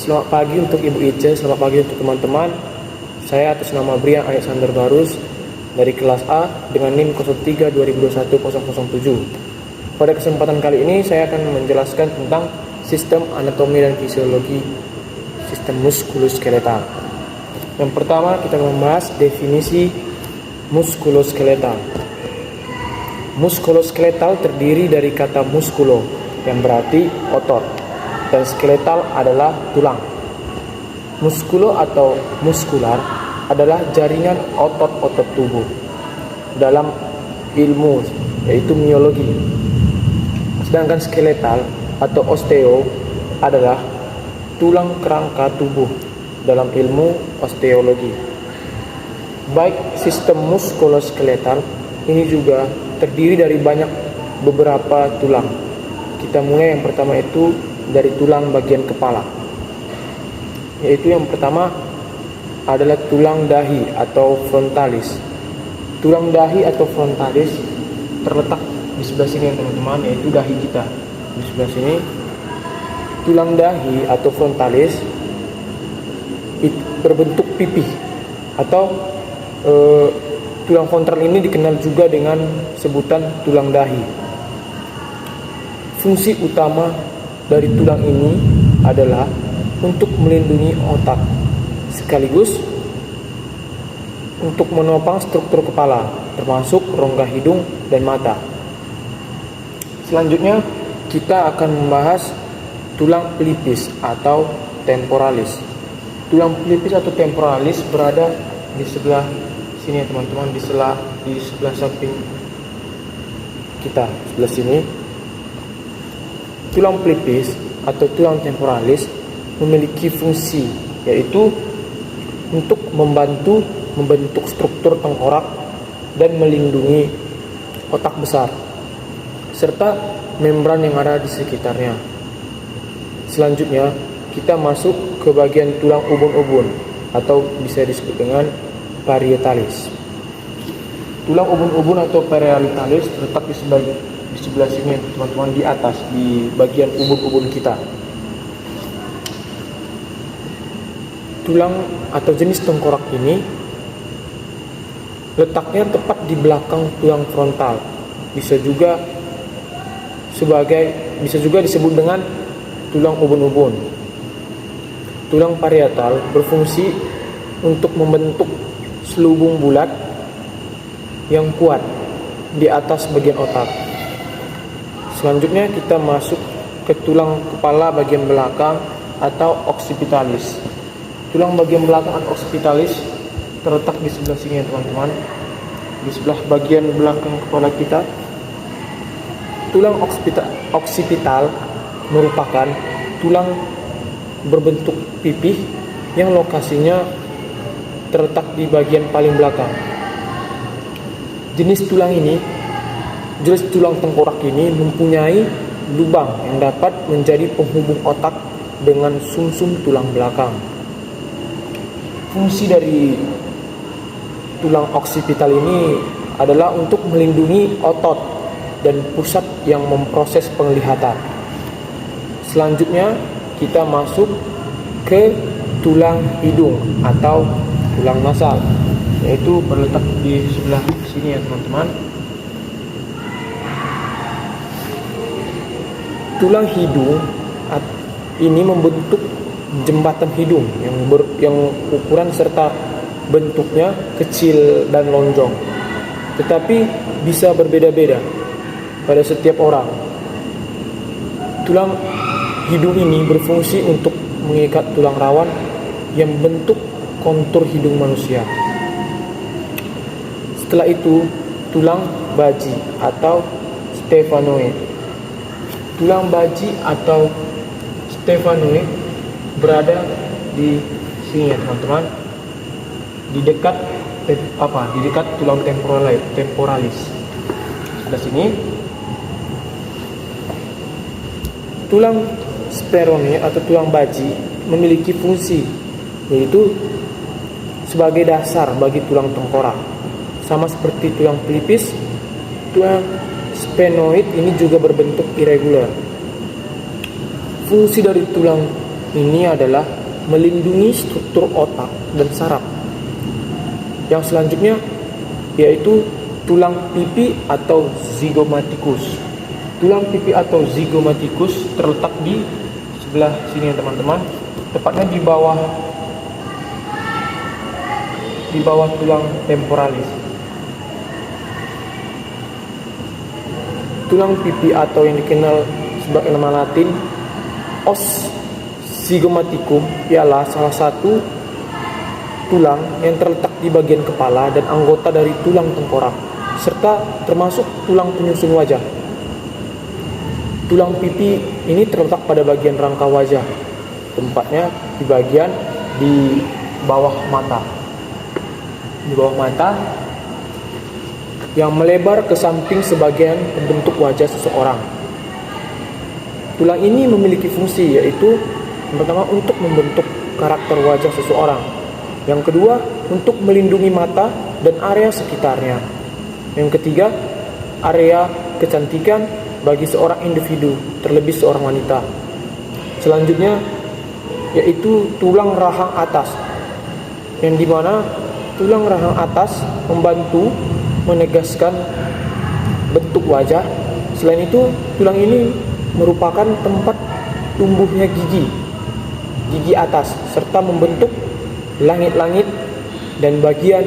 Selamat pagi untuk Ibu Ica, selamat pagi untuk teman-teman. Saya atas nama Brian Alexander Barus dari kelas A dengan NIM 03 2021 007. Pada kesempatan kali ini saya akan menjelaskan tentang sistem anatomi dan fisiologi sistem muskuloskeletal. Yang pertama kita membahas definisi muskuloskeletal. Muskuloskeletal terdiri dari kata muskulo yang berarti otot dan skeletal adalah tulang. Muskulo atau muskular adalah jaringan otot-otot tubuh dalam ilmu yaitu miologi. Sedangkan skeletal atau osteo adalah tulang kerangka tubuh dalam ilmu osteologi. Baik sistem muskuloskeletal ini juga terdiri dari beberapa tulang. Kita mulai yang pertama itu dari tulang bagian kepala. Yaitu yang pertama adalah tulang dahi atau frontalis. Tulang dahi atau frontalis terletak di sebelah sini ya teman-teman, yaitu dahi kita. Di sebelah sini tulang dahi atau frontalis berbentuk pipih atau tulang frontal ini dikenal juga dengan sebutan tulang dahi. Fungsi utama dari tulang ini adalah untuk melindungi otak, sekaligus untuk menopang struktur kepala, termasuk rongga hidung dan mata. Selanjutnya, kita akan membahas tulang pelipis atau temporalis. Tulang pelipis atau temporalis berada di sebelah sini ya teman-teman, di sebelah samping kita, sebelah sini. Tulang pelipis atau tulang temporalis memiliki fungsi yaitu untuk membantu membentuk struktur tengkorak dan melindungi otak besar serta membran yang ada di sekitarnya. Selanjutnya kita masuk ke bagian tulang ubun-ubun atau bisa disebut dengan parietalis. Tulang ubun-ubun atau parietalis terletak di sebelah sini teman-teman, di atas, di bagian ubun-ubun kita. Tulang atau jenis tengkorak ini letaknya tepat di belakang tulang frontal. Bisa juga disebut dengan tulang ubun-ubun. Tulang parietal berfungsi untuk membentuk selubung bulat yang kuat di atas bagian otak. Selanjutnya kita masuk ke tulang kepala bagian belakang atau occipitalis. Tulang bagian belakang atau occipitalis terletak di sebelah sini ya teman-teman, di sebelah bagian belakang kepala kita. Tulang occipital merupakan tulang berbentuk pipih yang lokasinya terletak di bagian paling belakang. Jenis tulang tengkorak ini mempunyai lubang yang dapat menjadi penghubung otak dengan sumsum tulang belakang. Fungsi dari tulang occipital ini adalah untuk melindungi otot dan pusat yang memproses penglihatan. Selanjutnya kita masuk ke tulang hidung atau tulang nasal, yaitu terletak di sebelah sini ya teman-teman. Tulang hidung ini membentuk jembatan hidung yang ukuran serta bentuknya kecil dan lonjong, tetapi bisa berbeda-beda pada setiap orang. Tulang hidung ini berfungsi untuk mengikat tulang rawan yang membentuk kontur hidung manusia. Setelah itu, tulang baji atau stephanoid. Tulang baji atau stephanoid berada di sini ya teman-teman, di dekat tulang temporalis. Sebelah sini. Tulang sperone atau tulang baji memiliki fungsi yaitu sebagai dasar bagi tulang tengkorak. Sama seperti tulang pelipis, tulang sphenoid ini juga berbentuk irregular. Fungsi dari tulang ini adalah melindungi struktur otak dan saraf. Yang selanjutnya yaitu tulang pipi atau zygomaticus. Tulang pipi atau zygomaticus terletak di sebelah sini ya teman-teman, tepatnya di bawah tulang temporalis. Tulang pipi atau yang dikenal sebagai nama Latin os zygomaticum ialah salah satu tulang yang terletak di bagian kepala dan anggota dari tulang tengkorak, serta termasuk tulang penyusun wajah. Tulang pipi ini terletak pada bagian rangka wajah, tempatnya di bagian di bawah mata. Di bawah mata yang melebar ke samping sebagian pembentuk wajah seseorang. Tulang ini memiliki fungsi, yaitu yang pertama untuk membentuk karakter wajah seseorang. Yang kedua, untuk melindungi mata dan area sekitarnya. Yang ketiga, area kecantikan bagi seorang individu, terlebih seorang wanita. Selanjutnya, yaitu tulang rahang atas, yang dimana tulang rahang atas membantu menegaskan bentuk wajah. Selain itu, tulang ini merupakan tempat tumbuhnya gigi atas, serta membentuk langit-langit dan bagian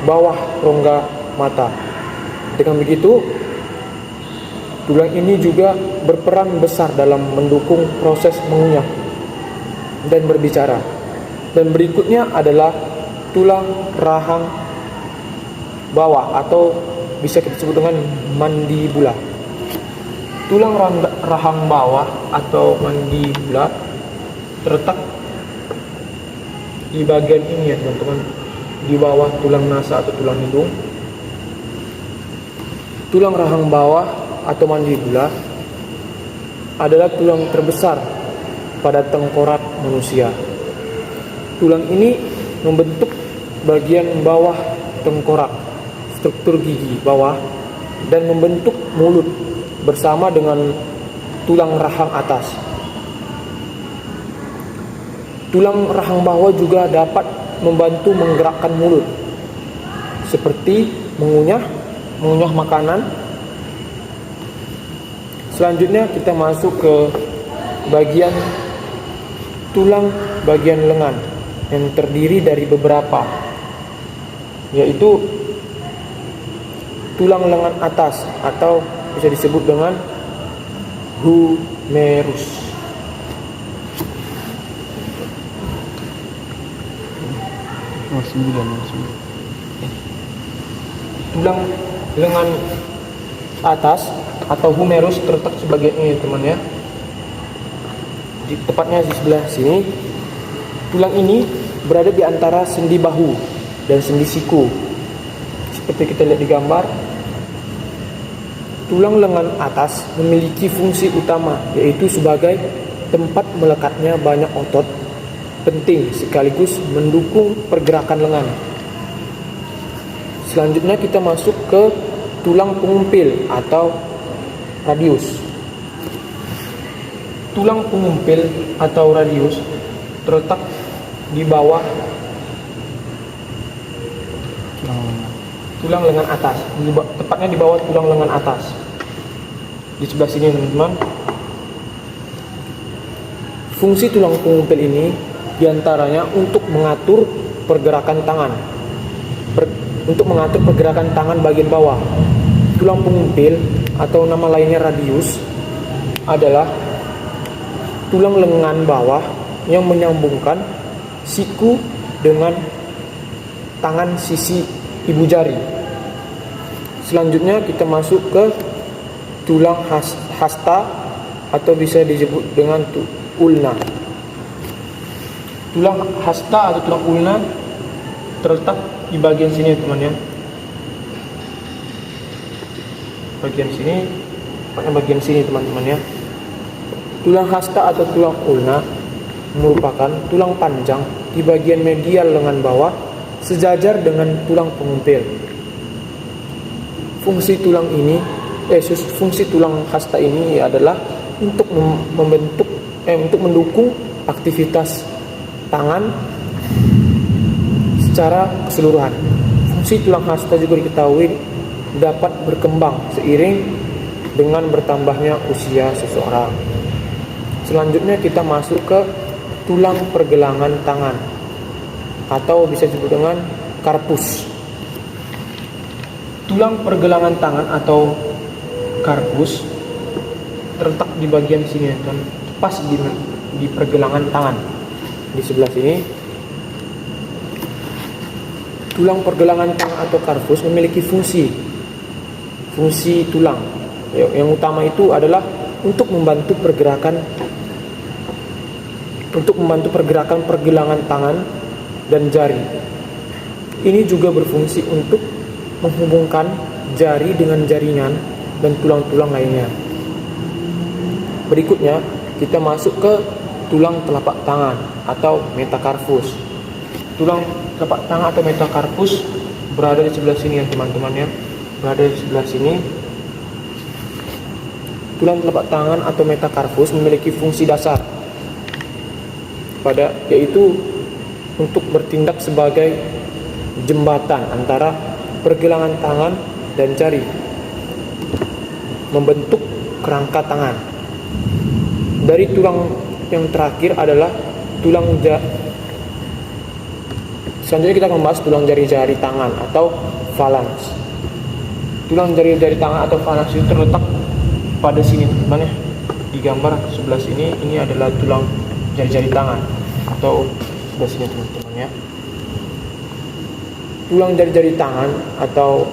bawah rongga mata. Dengan begitu, tulang ini juga berperan besar dalam mendukung proses mengunyah dan berbicara. Dan berikutnya adalah tulang rahang bawah atau bisa kita sebut dengan mandibula. Tulang rahang bawah atau mandibula terletak di bagian ini ya teman-teman, di bawah tulang nasa atau tulang hidung. Tulang rahang bawah atau mandibula adalah tulang terbesar pada tengkorak manusia. Tulang ini membentuk bagian bawah tengkorak, struktur gigi bawah, dan membentuk mulut bersama dengan tulang rahang atas. Tulang rahang bawah juga dapat membantu menggerakkan mulut, seperti mengunyah makanan. Selanjutnya kita masuk ke bagian tulang bagian lengan yang terdiri dari beberapa, yaitu tulang lengan atas atau bisa disebut dengan humerus. Tulang lengan atas atau humerus terletak sebagai ini teman ya, tepatnya di sebelah sini. Tulang ini berada di antara sendi bahu dan sendi siku. Seperti kita lihat di gambar, tulang lengan atas memiliki fungsi utama, yaitu sebagai tempat melekatnya banyak otot penting sekaligus mendukung pergerakan lengan. Selanjutnya kita masuk ke tulang pengumpil atau radius. Tulang pengumpil atau radius terletak di bawah tulang lengan atas, tepatnya di bawah tulang lengan atas. Di sebelah sini teman-teman. Fungsi tulang pengumpil ini diantaranya untuk mengatur pergerakan tangan, bagian bawah. Tulang pengumpil atau nama lainnya radius adalah tulang lengan bawah yang menyambungkan siku dengan tangan sisi ibu jari. Selanjutnya kita masuk ke tulang hasta atau bisa disebut dengan ulna. Tulang hasta atau tulang ulna terletak di bagian sini teman ya. Bagian sini teman-teman ya. Tulang hasta atau tulang ulna merupakan tulang panjang di bagian medial lengan bawah sejajar dengan tulang pengumpil. Fungsi tulang hasta ini adalah untuk mendukung aktivitas tangan secara keseluruhan. Fungsi tulang hasta juga diketahui dapat berkembang seiring dengan bertambahnya usia seseorang. Selanjutnya kita masuk ke tulang pergelangan tangan atau bisa disebut dengan karpus. Tulang pergelangan tangan atau karpus terletak di bagian sini, pas di pergelangan tangan. Di sebelah sini. Tulang pergelangan tangan atau karpus memiliki fungsi tulang. Yang utama itu adalah untuk membantu pergerakan pergelangan tangan dan jari. Ini juga berfungsi untuk menghubungkan jari dengan jaringan dan tulang-tulang lainnya. Berikutnya kita masuk ke tulang telapak tangan atau metakarpus. Tulang telapak tangan atau metakarpus berada di sebelah sini ya teman-teman ya. Berada di sebelah sini. Tulang telapak tangan atau metakarpus memiliki fungsi dasar yaitu untuk bertindak sebagai jembatan antara pergelangan tangan dan jari, membentuk kerangka tangan. Dari tulang yang terakhir adalah selanjutnya kita akan membahas tulang jari-jari tangan atau phalanx. Tulang jari-jari tangan atau phalanx itu terletak pada sini teman-teman ya. Di gambar sebelah sini ini adalah tulang jari-jari tangan atau sebelah sini teman-teman ya. Tulang jari-jari tangan atau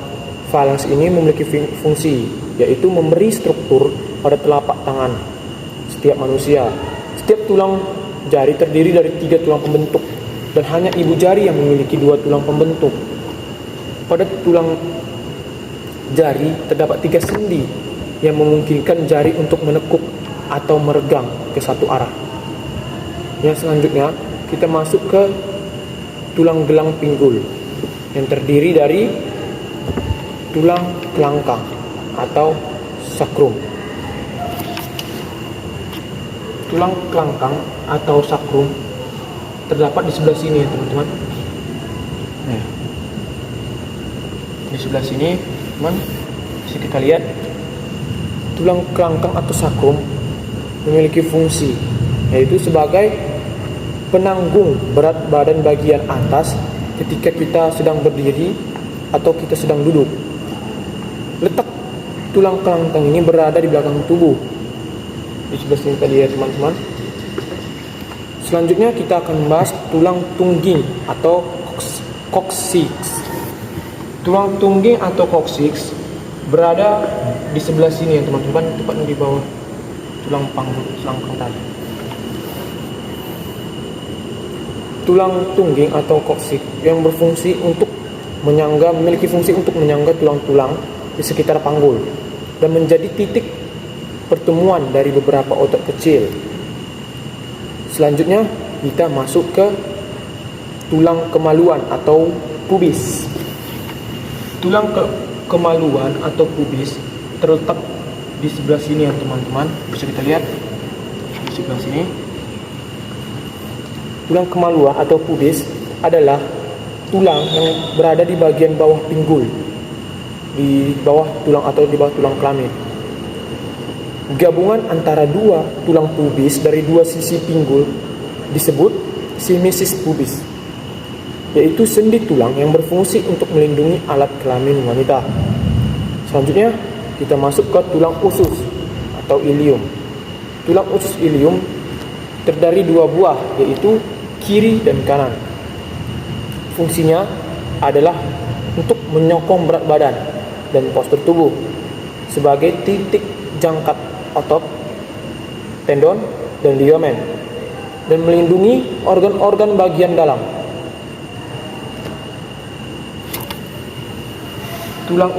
phalanx ini memiliki fungsi, yaitu memberi struktur pada telapak tangan setiap manusia. Setiap tulang jari terdiri dari 3 tulang pembentuk, dan hanya ibu jari yang memiliki 2 tulang pembentuk. Pada tulang jari terdapat 3 sendi yang memungkinkan jari untuk menekuk atau meregang ke satu arah. Yang selanjutnya kita masuk ke tulang gelang pinggul yang terdiri dari tulang kelangkang atau sakrum. Tulang kelangkang atau sakrum terdapat di sebelah sini ya teman-teman. Di sebelah sini teman, bisa kita lihat tulang kelangkang atau sakrum memiliki fungsi, yaitu sebagai penanggung berat badan bagian atas ketika kita sedang berdiri atau kita sedang duduk. Letak tulang kelangkang ini berada di belakang tubuh. Di sebelah sini tadi ya teman-teman. Selanjutnya kita akan membahas tulang tungging atau coccyx. Tulang tungging atau coccyx berada di sebelah sini ya teman-teman, tepatnya di bawah tulang panggul selangkang tadi. Tulang tungging atau coccyx yang memiliki fungsi untuk menyangga tulang-tulang di sekitar panggul dan menjadi titik pertemuan dari beberapa otot kecil. Selanjutnya kita masuk ke tulang kemaluan atau pubis. Tulang kemaluan atau pubis terletak di sebelah sini ya teman-teman, bisa kita lihat di sebelah sini. Tulang kemaluan atau pubis adalah tulang yang berada di bagian bawah pinggul, di bawah tulang kelamin. Gabungan antara 2 tulang pubis dari 2 sisi pinggul disebut simesis pubis, yaitu sendi tulang yang berfungsi untuk melindungi alat kelamin wanita. Selanjutnya kita masuk ke tulang usus atau ilium. Tulang usus ilium terdiri 2 buah, yaitu kiri dan kanan. Fungsinya adalah untuk menyokong berat badan dan postur tubuh sebagai titik jangkat otot, tendon, dan ligamen, dan melindungi organ-organ bagian dalam. Tulang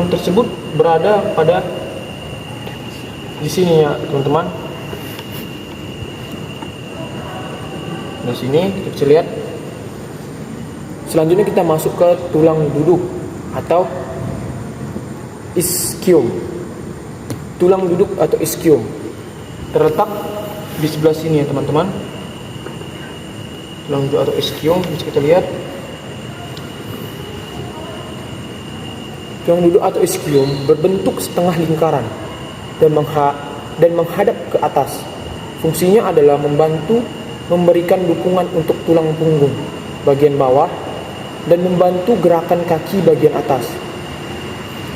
tersebut berada pada di sini ya teman-teman. Di sini kita bisa lihat. Selanjutnya kita masuk ke tulang duduk atau ischium. Tulang duduk atau ischium terletak di sebelah sini ya teman-teman. Tulang duduk atau ischium bisa kita lihat. Tulang duduk atau ischium berbentuk setengah lingkaran dan menghadap ke atas. Fungsinya adalah membantu memberikan dukungan untuk tulang punggung bagian bawah dan membantu gerakan kaki bagian atas.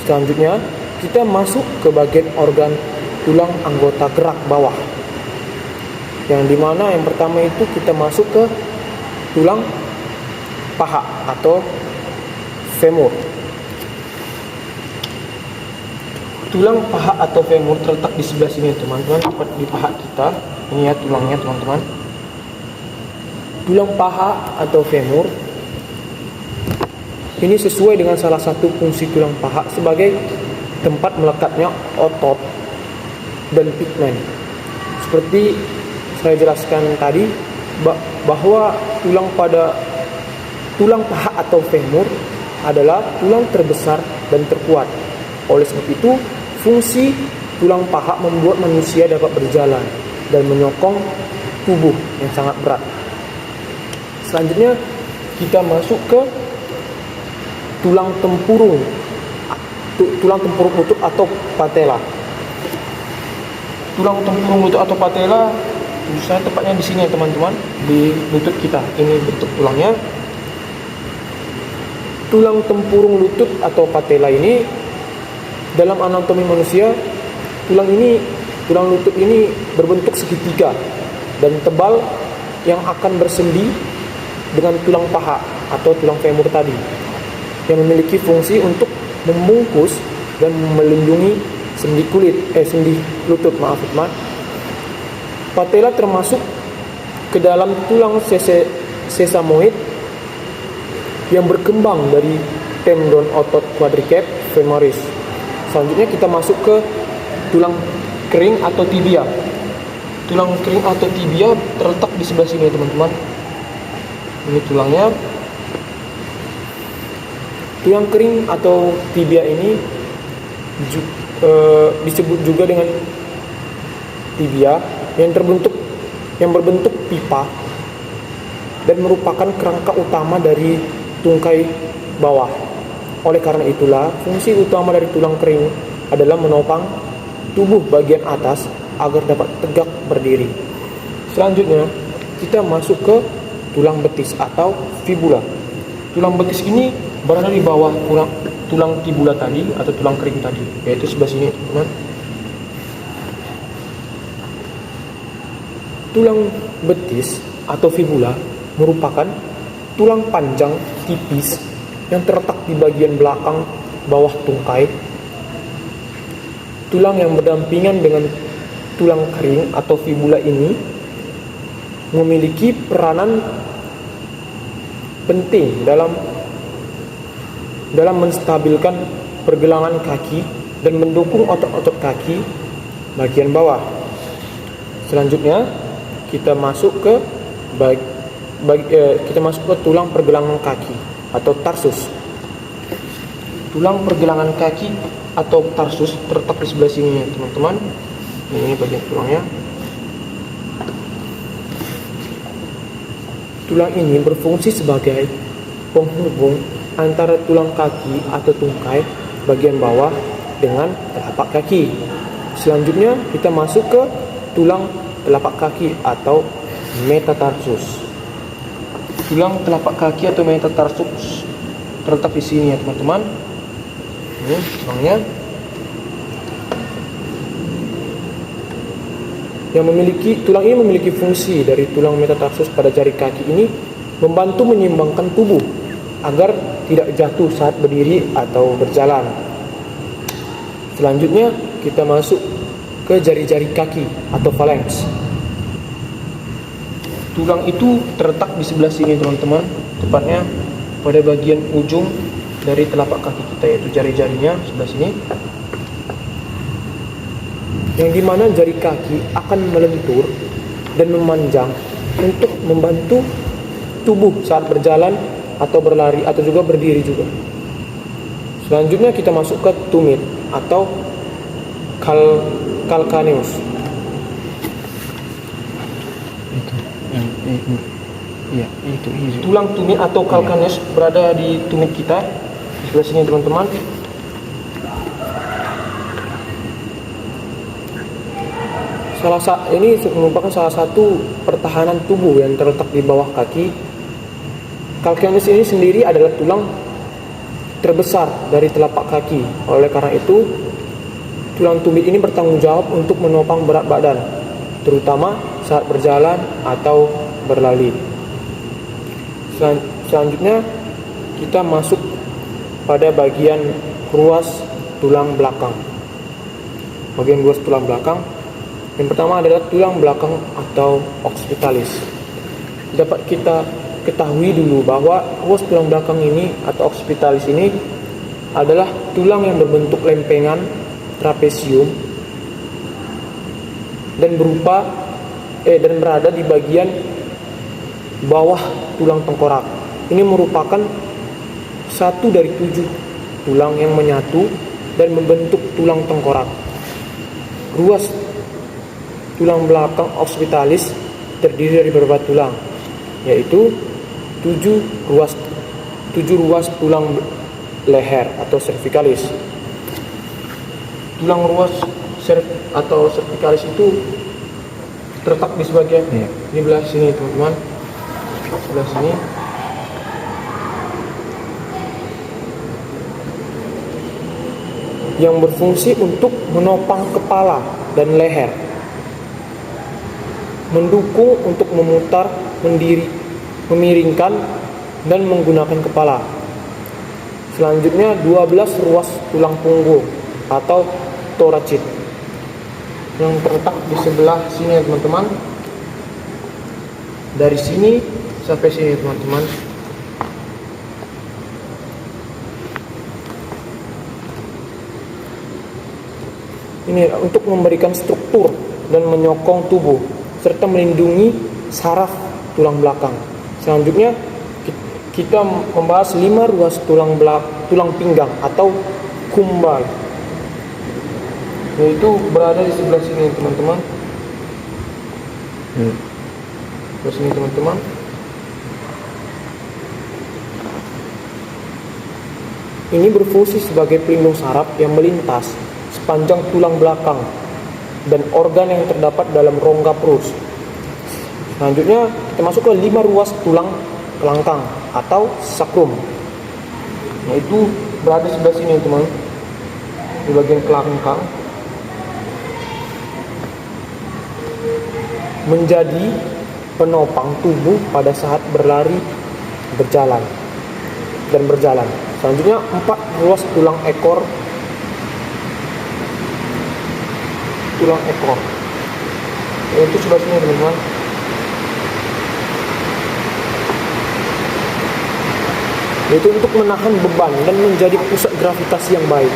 Selanjutnya, kita masuk ke bagian organ tulang anggota gerak bawah. Yang dimana yang pertama itu kita masuk ke tulang paha atau femur. Tulang paha atau femur terletak di sebelah sini teman-teman, tepat di paha kita. Ini ya tulangnya teman-teman. Tulang paha atau femur ini sesuai dengan salah satu fungsi tulang paha sebagai tempat melekatnya otot dan pigmen. Seperti saya jelaskan tadi bahwa tulang paha atau femur adalah tulang terbesar dan terkuat. Oleh sebab itu, fungsi tulang paha membuat manusia dapat berjalan dan menyokong tubuh yang sangat berat. Selanjutnya kita masuk ke tulang tempurung lutut atau patella. Tulang tempurung lutut atau patella, saya tepatnya di sini ya teman-teman, di lutut kita. Ini bentuk tulangnya. Tulang tempurung lutut atau patella ini dalam anatomi manusia, tulang lutut ini berbentuk segitiga dan tebal yang akan bersendi dengan tulang paha atau tulang femur tadi, yang memiliki fungsi untuk membungkus dan melindungi sendi lutut. Patella termasuk ke dalam tulang sesamoid yang berkembang dari tendon otot quadriceps femoris. Selanjutnya kita masuk ke tulang kering atau tibia. Tulang kering atau tibia terletak di sebelah sini teman-teman. Ini tulangnya. Tulang kering atau tibia ini disebut juga dengan tibia yang berbentuk pipa dan merupakan kerangka utama dari tungkai bawah. Oleh karena itulah, fungsi utama dari tulang kering adalah menopang tubuh bagian atas agar dapat tegak berdiri. Selanjutnya, kita masuk ke tulang betis atau fibula. Tulang betis ini berada di bawah tulang tibula tadi atau tulang kering tadi, yaitu sebelah sini, teman-teman. Tulang betis atau fibula merupakan tulang panjang tipis yang terletak di bagian belakang bawah tungkai. Tulang yang berdampingan dengan tulang kering atau fibula ini memiliki peranan penting dalam menstabilkan pergelangan kaki dan mendukung otot-otot kaki bagian bawah. Selanjutnya kita masuk ke tulang pergelangan kaki atau tarsus. Tulang pergelangan kaki atau tarsus terletak di sebelah sini teman-teman. Ini bagian tulangnya. Tulang ini berfungsi sebagai penghubung antara tulang kaki atau tungkai bagian bawah dengan telapak kaki. Selanjutnya kita masuk ke tulang telapak kaki atau metatarsus. Tulang telapak kaki atau metatarsus terletak di sini ya teman-teman. Ini tulangnya. Tulang ini memiliki fungsi dari tulang metatarsus pada jari kaki ini membantu menyeimbangkan tubuh agar tidak jatuh saat berdiri atau berjalan. Selanjutnya kita masuk ke jari-jari kaki atau phalanx. Tulang itu terletak di sebelah sini teman-teman, tepatnya pada bagian ujung dari telapak kaki kita, yaitu jari-jarinya sebelah sini, yang dimana jari kaki akan melentur dan memanjang untuk membantu tubuh saat berjalan atau berlari atau juga berdiri juga. Selanjutnya kita masuk ke tumit atau calcaneus. Iya, itu. Tulang tumit atau calcaneus berada di tumit kita. Di sebelah sini teman-teman. Ini merupakan salah satu pertahanan tubuh yang terletak di bawah kaki. Calcaneus ini sendiri adalah tulang terbesar dari telapak kaki. Oleh karena itu, tulang tumit ini bertanggung jawab untuk menopang berat badan, terutama saat berjalan atau berlari. Selanjutnya kita masuk pada bagian ruas tulang belakang. Bagian ruas tulang belakang. Yang pertama adalah tulang belakang atau occipitalis. Dapat kita ketahui dulu bahwa ruas tulang belakang ini atau occipitalis ini adalah tulang yang berbentuk lempengan trapesium dan berada di bagian bawah tulang tengkorak. Ini merupakan satu dari 7 tulang yang menyatu dan membentuk tulang tengkorak. Ruas tulang belakang occipitalis terdiri dari beberapa tulang, yaitu 7 ruas tulang leher atau cervicalis. Tulang ruas atau cervicalis itu terletak di sebagian di belah sini teman-teman, sebelah sini. Yang berfungsi untuk menopang kepala dan leher, mendukung untuk memutar, memiringkan, dan menggunakan kepala. Selanjutnya 12 ruas tulang punggung atau thoracid yang terletak di sebelah sini ya teman-teman. Dari sini sampai sini teman-teman. Ini untuk memberikan struktur dan menyokong tubuh serta melindungi saraf tulang belakang. Selanjutnya kita membahas 5 ruas tulang pinggang atau kumbal, yaitu berada di sebelah sini teman-teman. Sebelah sini teman-teman. Ini berfungsi sebagai pelindung saraf yang melintas sepanjang tulang belakang dan organ yang terdapat dalam rongga perut. Selanjutnya kita masuk ke 5 ruas tulang kelangkang atau sacrum, yaitu berada di sebelah sini teman, di bagian kelangkang, menjadi penopang tubuh pada saat berlari, berjalan. Selanjutnya 4 ruas tulang ekor, yaitu sebelah sini teman-teman. Yaitu untuk menahan beban dan menjadi pusat gravitasi yang baik.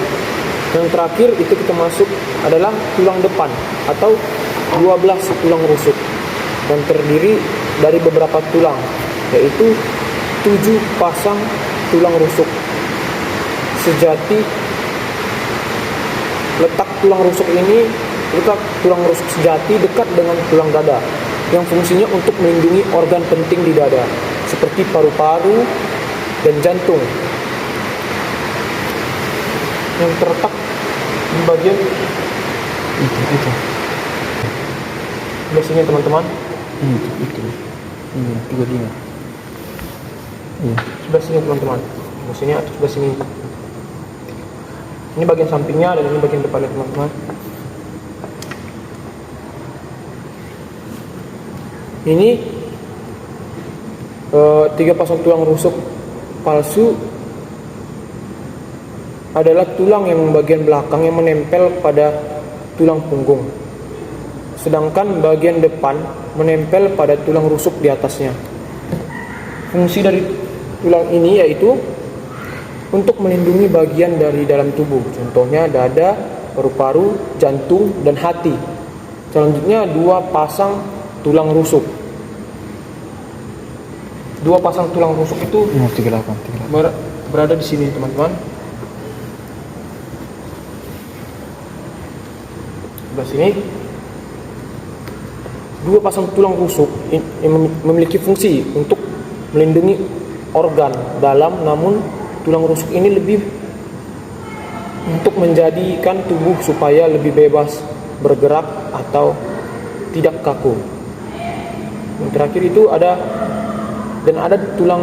Yang terakhir itu kita masuk adalah tulang depan atau 12 tulang rusuk yang terdiri dari beberapa tulang, yaitu 7 pasang tulang rusuk sejati. Letak tulang rusuk sejati dekat dengan tulang dada yang fungsinya untuk melindungi organ penting di dada seperti paru-paru dan jantung, yang terletak di bagian itu sebelah sini teman-teman. Itu 35. Sebelah sini teman-teman, sebelah sini atau sebelah sini. Ini bagian sampingnya dan ini bagian depannya teman-teman. Ini 3 pasang tulang rusuk palsu adalah tulang yang bagian belakang yang menempel pada tulang punggung, sedangkan bagian depan menempel pada tulang rusuk di atasnya. Fungsi dari tulang ini yaitu untuk melindungi bagian dari dalam tubuh, contohnya dada, paru-paru, jantung, dan hati. Selanjutnya 2 pasang tulang rusuk. 2 pasang tulang rusuk itu 38. berada di sini teman-teman. Sebelah sini. dua pasang tulang rusuk yang memiliki fungsi untuk melindungi organ dalam, namun tulang rusuk ini lebih untuk menjadikan tubuh supaya lebih bebas bergerak atau tidak kaku. Yang terakhir itu ada tulang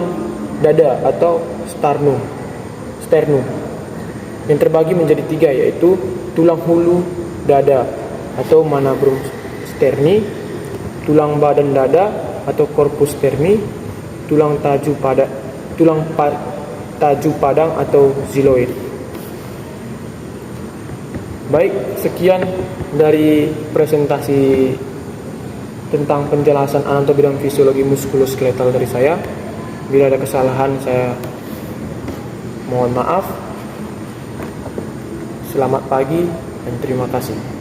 dada atau sternum yang terbagi menjadi tiga, yaitu tulang hulu dada atau manabrum sterni, tulang badan dada atau corpus sterni, tulang taju padang atau xyloid. Baik, sekian dari presentasi tentang penjelasan anatomi bidang fisiologi muskuloskeletal dari saya. Bila ada kesalahan, saya mohon maaf. Selamat pagi dan terima kasih.